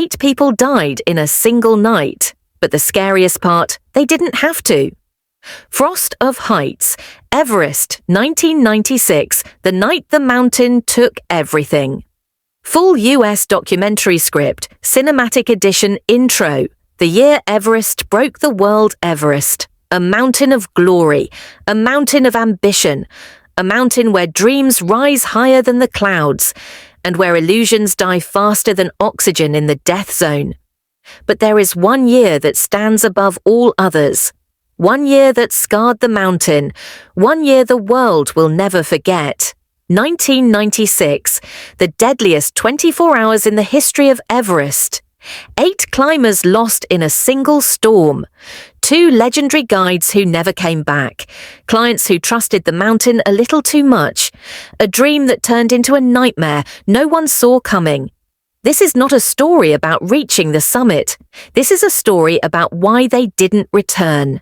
8 people died in a single night, but the scariest part, they didn't have to. Frost of Heights, Everest, 1996, the night the mountain took everything. Full US documentary script, cinematic edition intro, the year Everest broke the world Everest. A mountain of glory, a mountain of ambition, a mountain where dreams rise higher than the clouds, and where illusions die faster than oxygen in the death zone. But there is one year that stands above all others. One year that scarred the mountain, one year the world will never forget. 1996, the deadliest 24 hours in the history of Everest. 8 climbers lost in a single storm. 2 legendary guides who never came back. Clients who trusted the mountain a little too much. A dream that turned into a nightmare no one saw coming. This is not a story about reaching the summit. This is a story about why they didn't return.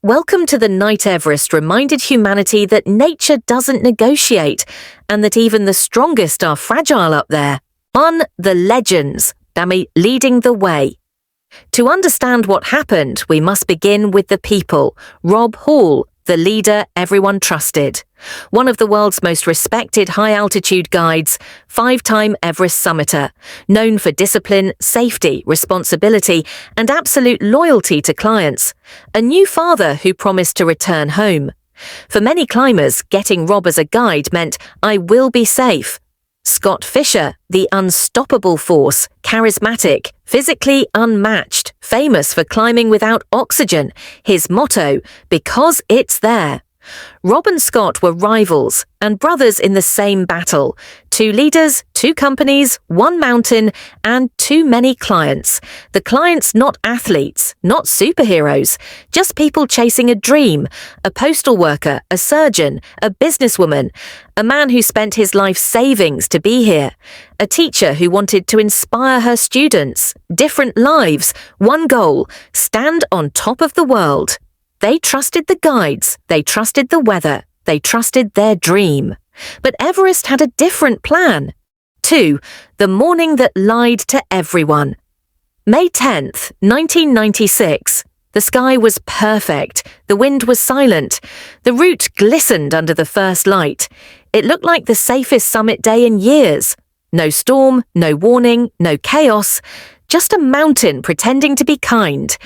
Welcome to the Night Everest reminded humanity that nature doesn't negotiate and that even the strongest are fragile up there. The legends, leading the way. To understand what happened, we must begin with the people. Rob Hall, the leader everyone trusted. One of the world's most respected high-altitude guides, 5-time Everest summiter, known for discipline, safety, responsibility, and absolute loyalty to clients. A new father who promised to return home. For many climbers, getting Rob as a guide meant, I will be safe. Scott Fisher, the unstoppable force, charismatic, physically unmatched, famous for climbing without oxygen. His motto, because it's there. Rob and Scott were rivals and brothers in the same battle. 2 leaders, 2 companies, 1 mountain, and too many clients. The clients not athletes, not superheroes, just people chasing a dream. A postal worker, a surgeon, a businesswoman, a man who spent his life savings to be here. A teacher who wanted to inspire her students. Different lives, one goal, stand on top of the world. They trusted the guides, they trusted the weather, they trusted their dream. But Everest had a different plan. 2. The morning that lied to everyone. May 10th, 1996. The sky was perfect, the wind was silent, the route glistened under the first light. It looked like the safest summit day in years. No storm, no warning, no chaos, just a mountain pretending to be kind.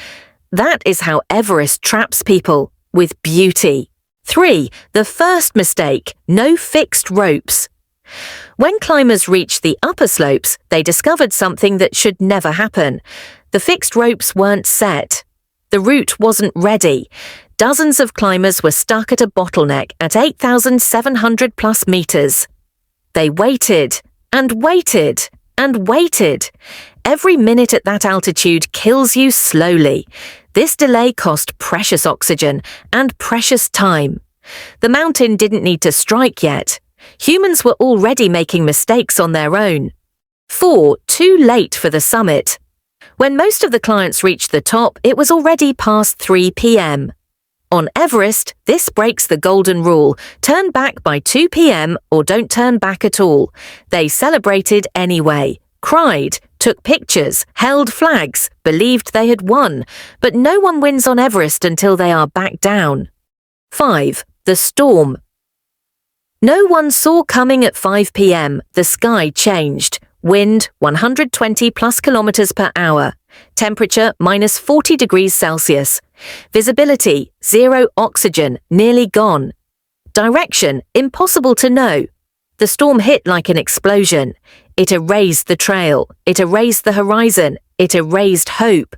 That is how Everest traps people, with beauty. 3. The first mistake, no fixed ropes. When climbers reached the upper slopes, they discovered something that should never happen. The fixed ropes weren't set. The route wasn't ready. Dozens of climbers were stuck at a bottleneck at 8,700 plus meters. They waited, and waited, and waited. Every minute at that altitude kills you slowly. This delay cost precious oxygen and precious time. The mountain didn't need to strike yet. Humans were already making mistakes on their own. 4. Too late for the summit. When most of the clients reached the top, it was already past 3 p.m. On Everest, this breaks the golden rule. Turn back by 2 p.m. or don't turn back at all. They celebrated anyway, cried, took pictures, held flags, believed they had won, but no one wins on Everest until they are back down. 5. The storm. No one saw coming at 5 p.m. The sky changed. Wind 120 plus kilometers per hour. Temperature minus 40 degrees Celsius. Visibility 0 oxygen, nearly gone. Direction impossible to know. The storm hit like an explosion. It erased the trail. It erased the horizon. It erased hope.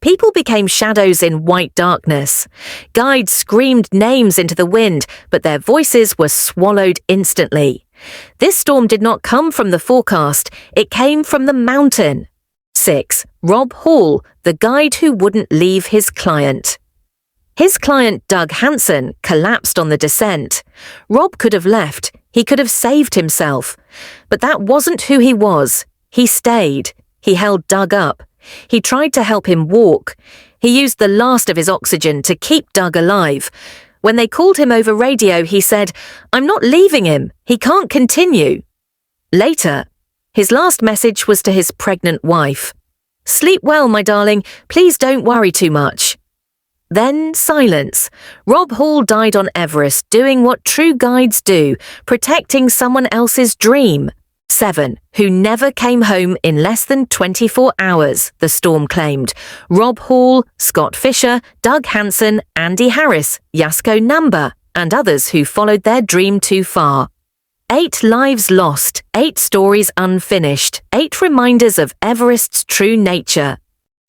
People became shadows in white darkness. Guides screamed names into the wind, but their voices were swallowed instantly. This storm did not come from the forecast. It came from the mountain. 6. Rob Hall, the guide who wouldn't leave his client. His client, Doug Hansen, collapsed on the descent. Rob could have left. He could have saved himself. But that wasn't who he was. He stayed. He held Doug up. He tried to help him walk. He used the last of his oxygen to keep Doug alive. When they called him over radio, he said, "I'm not leaving him. He can't continue." Later, his last message was to his pregnant wife. Sleep well, my darling. Please don't worry too much. Then silence. Rob Hall died on Everest doing what true guides do, protecting someone else's dream. 7. Who never came home in less than 24 hours, the storm claimed. Rob Hall, Scott Fisher, Doug Hansen, Andy Harris, Yasko Namba, and others who followed their dream too far. 8 lives lost, 8 stories unfinished, 8 reminders of Everest's true nature.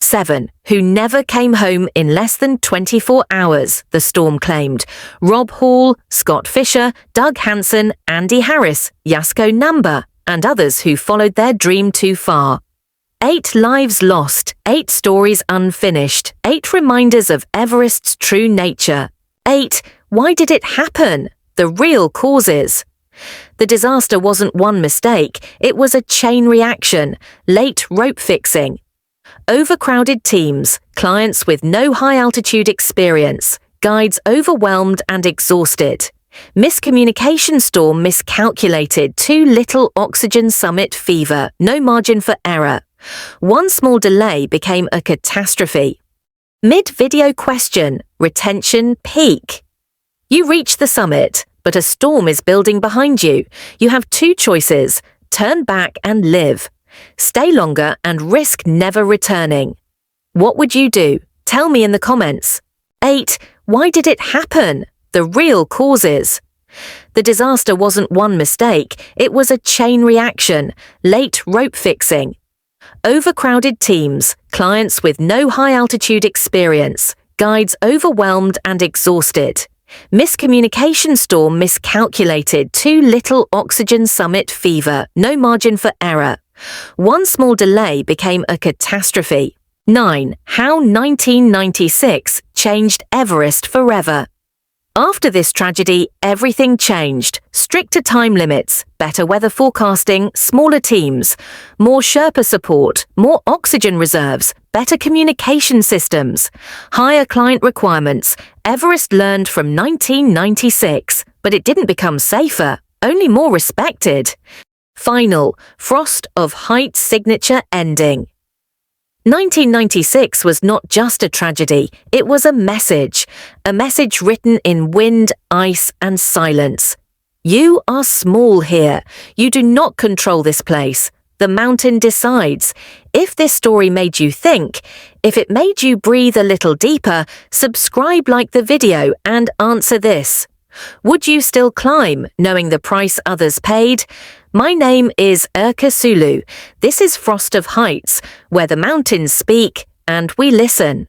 7. Who never came home in less than 24 hours, the storm claimed. Rob Hall, Scott Fisher, Doug Hansen, Andy Harris, Yasko Namba, and others who followed their dream too far. 8 lives lost, 8 stories unfinished, 8 reminders of Everest's true nature. 8. Why did it happen? The real causes. The disaster wasn't one mistake, it was a chain reaction, late rope fixing. Overcrowded teams, clients with no high-altitude experience, guides overwhelmed and exhausted. Miscommunication storm miscalculated, too little oxygen summit fever, no margin for error. One small delay became a catastrophe. Mid-video question, retention peak. You reach the summit, but a storm is building behind you. You have 2 choices, turn back and live. Stay longer and risk never returning. What would you do? Tell me in the comments. 8. Why did it happen? The real causes. The disaster wasn't one mistake, it was a chain reaction, late rope fixing. Overcrowded teams, clients with no high-altitude experience, guides overwhelmed and exhausted. Miscommunication storm miscalculated, too little oxygen summit fever, no margin for error. One small delay became a catastrophe. 9. How 1996 changed Everest forever. After this tragedy, everything changed. Stricter time limits, better weather forecasting, smaller teams, more Sherpa support, more oxygen reserves, better communication systems, higher client requirements. Everest learned from 1996, but it didn't become safer, only more respected. Final, Frost of Heights signature ending. 1996 was not just a tragedy, it was a message written in wind, ice, and silence. You are small here. You do not control this place. The mountain decides. If this story made you think, if it made you breathe a little deeper, subscribe, like the video, and answer this. Would you still climb, knowing the price others paid? My name is Urka Sulu. This is Frost of Heights, where the mountains speak and we listen.